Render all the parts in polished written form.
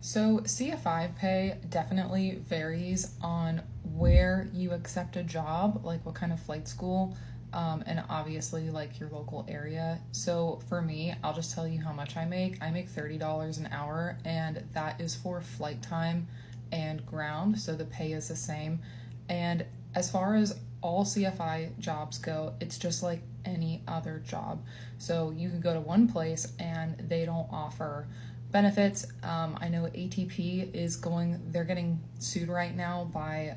So CFI pay definitely varies on where you accept a job, like what kind of flight school, and obviously like your local area. So for me, I'll just tell you how much I make. I make $30 an hour, and that is for flight time and ground, so the pay is the same. And as far as all CFI jobs go, it's just like any other job. So you can go to one place and they don't offer benefits. I know ATP they're getting sued right now by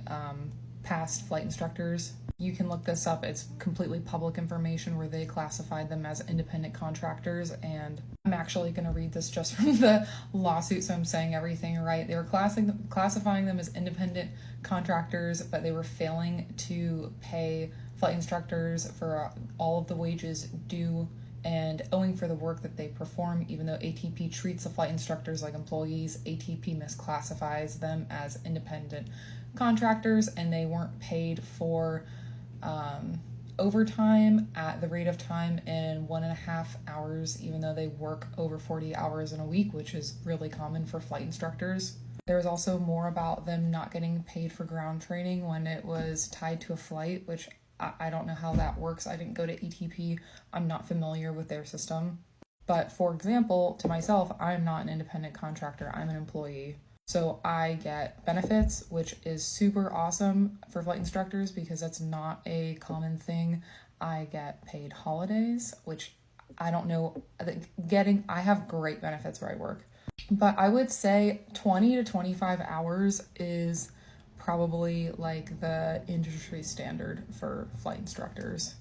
past flight instructors. You can look this up. It's completely public information where they classified them as independent contractors. And I'm actually going to read this just from the lawsuit, so I'm saying everything right. They were classifying them as independent contractors, but they were failing to pay flight instructors for all of the wages due and owing for the work that they perform. Even though ATP treats the flight instructors like employees, ATP misclassifies them as independent contractors, and they weren't paid for overtime at the rate of time in 1.5 hours, even though they work over 40 hours in a week, which is really common for flight instructors. There was also more about them not getting paid for ground training when it was tied to a flight, which I don't know how that works. I didn't go to ATP. I'm not familiar with their system. But for example, to myself, I'm not an independent contractor. I'm an employee. So I get benefits, which is super awesome for flight instructors because that's not a common thing. I get paid holidays, which I don't know. I have great benefits where I work. But I would say 20 to 25 hours is probably like the industry standard for flight instructors.